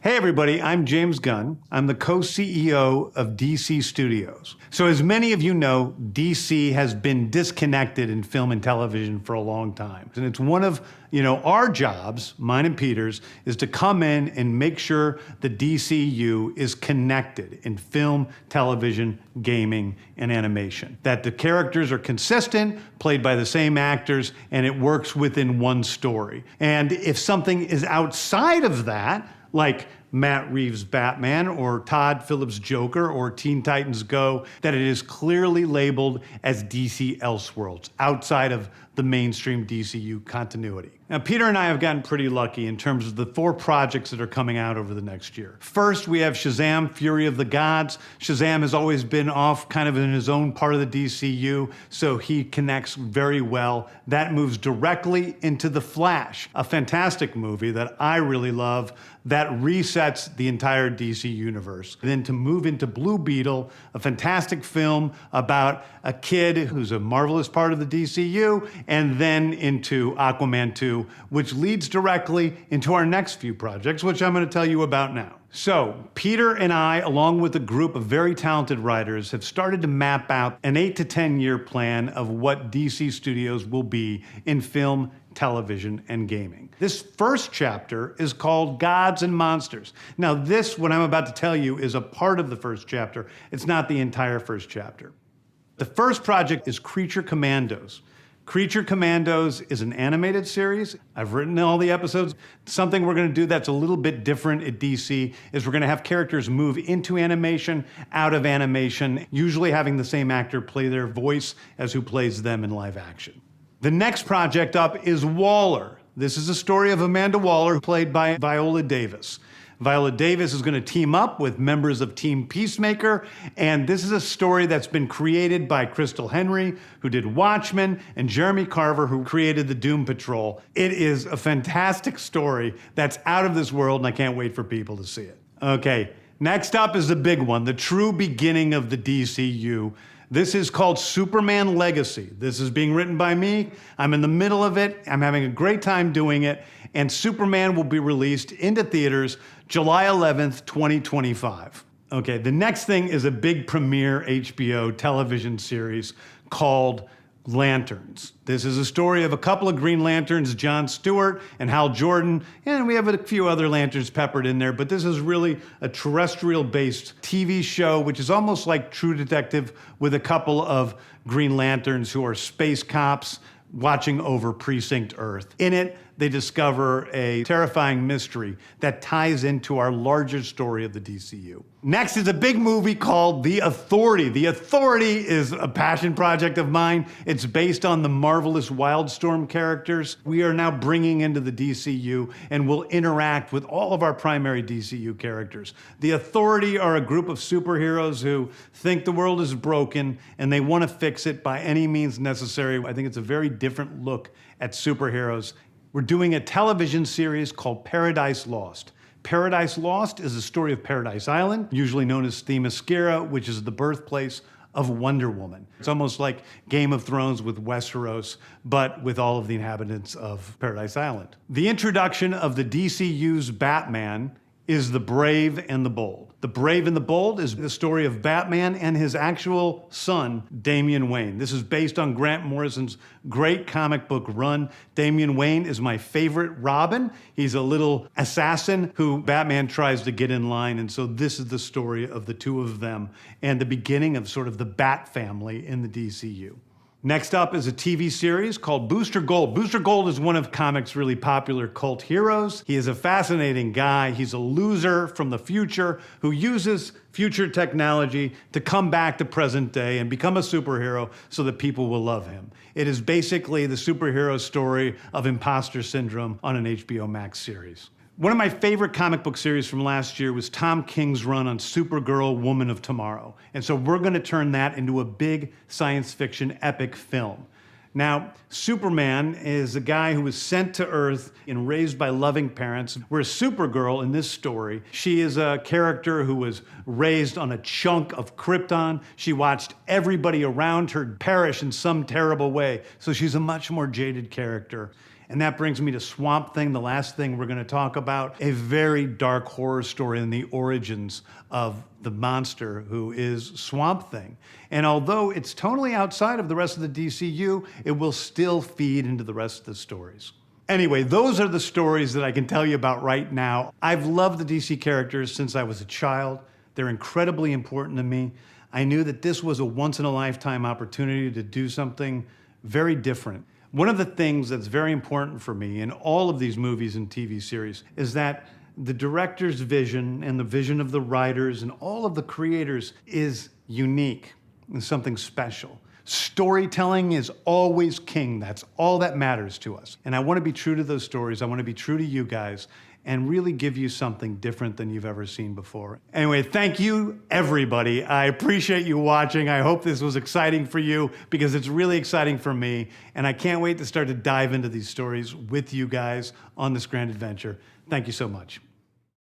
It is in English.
Hey everybody, I'm James Gunn. I'm the co-CEO of DC Studios. So as many of you know, DC has been disconnected in film and television for a long time. And it's one of, our jobs, mine and Peter's, is to come in and make sure the DCU is connected in film, television, gaming, and animation. That the characters are consistent, played by the same actors, and it works within one story. And if something is outside of that, like Matt Reeves' Batman or Todd Phillips' Joker or Teen Titans Go, that it is clearly labeled as DC Elseworlds, outside of the mainstream DCU continuity. Now, Peter and I have gotten pretty lucky in terms of the 4 projects that are coming out over the next year. First, we have Shazam! Fury of the Gods. Shazam has always been off kind of in his own part of the DCU, so he connects very well. That moves directly into The Flash, a fantastic movie that I really love that resets the entire DC universe. And then to move into Blue Beetle, a fantastic film about a kid who's a marvelous part of the DCU, and then into Aquaman 2, which leads directly into our next few projects, which I'm going to tell you about now. So, Peter and I, along with a group of very talented writers, have started to map out an 8 to 10 year plan of what DC Studios will be in film, television, and gaming. This first chapter is called Gods and Monsters. Now, this, what I'm about to tell you, is a part of the first chapter. It's not the entire first chapter. The first project is Creature Commandos. Creature Commandos is an animated series. I've written all the episodes. Something we're going to do that's a little bit different at DC is we're going to have characters move into animation, out of animation, usually having the same actor play their voice as who plays them in live action. The next project up is Waller. This is a story of Amanda Waller, played by Viola Davis. Viola Davis is going to team up with members of Team Peacemaker, and this is a story that's been created by Crystal Henry, who did Watchmen, and Jeremy Carver, who created the Doom Patrol. It is a fantastic story that's out of this world, and I can't wait for people to see it. Okay, next up is the big one, the true beginning of the DCU. This is called Superman Legacy. This is being written by me. I'm in the middle of it. I'm having a great time doing it. And Superman will be released into theaters July 11th, 2025. Okay, the next thing is a big premiere HBO television series called Lanterns. This is a story of a couple of Green Lanterns, John Stewart and Hal Jordan, and we have a few other Lanterns peppered in there, but this is really a terrestrial-based TV show, which is almost like True Detective with a couple of Green Lanterns who are space cops watching over Precinct Earth. In it, they discover a terrifying mystery that ties into our larger story of the DCU. Next is a big movie called The Authority. The Authority is a passion project of mine. It's based on the marvelous Wildstorm characters we are now bringing into the DCU and will interact with all of our primary DCU characters. The Authority are a group of superheroes who think the world is broken and they want to fix it by any means necessary. I think it's a very different look at superheroes. We're doing a television series called Paradise Lost. Paradise Lost is the story of Paradise Island, usually known as Themyscira, which is the birthplace of Wonder Woman. It's almost like Game of Thrones with Westeros, but with all of the inhabitants of Paradise Island. The introduction of the DCU's Batman is The Brave and the Bold. The Brave and the Bold is the story of Batman and his actual son, Damian Wayne. This is based on Grant Morrison's great comic book run. Damian Wayne is my favorite Robin. He's a little assassin who Batman tries to get in line, and so this is the story of the two of them and the beginning of sort of the Bat family in the DCU. Next up is a TV series called Booster Gold. Booster Gold is one of comics' really popular cult heroes. He is a fascinating guy. He's a loser from the future who uses future technology to come back to present day and become a superhero so that people will love him. It is basically the superhero story of imposter syndrome on an HBO Max series. One of my favorite comic book series from last year was Tom King's run on Supergirl, Woman of Tomorrow. And so we're going to turn that into a big science fiction epic film. Now, Superman is a guy who was sent to Earth and raised by loving parents, whereas Supergirl in this story, she is a character who was raised on a chunk of Krypton. She watched everybody around her perish in some terrible way, so she's a much more jaded character. And that brings me to Swamp Thing, the last thing we're going to talk about, a very dark horror story in the origins of the monster who is Swamp Thing. And although it's totally outside of the rest of the DCU, it will still feed into the rest of the stories. Anyway, those are the stories that I can tell you about right now. I've loved the DC characters since I was a child. They're incredibly important to me. I knew that this was a once-in-a-lifetime opportunity to do something very different. One of the things that's very important for me in all of these movies and TV series is that the director's vision and the vision of the writers and all of the creators is unique and something special. Storytelling is always king. That's all that matters to us. And I want to be true to those stories. I want to be true to you guys and really give you something different than you've ever seen before. Anyway, thank you, everybody. I appreciate you watching. I hope this was exciting for you because it's really exciting for me. And I can't wait to start to dive into these stories with you guys on this grand adventure. Thank you so much.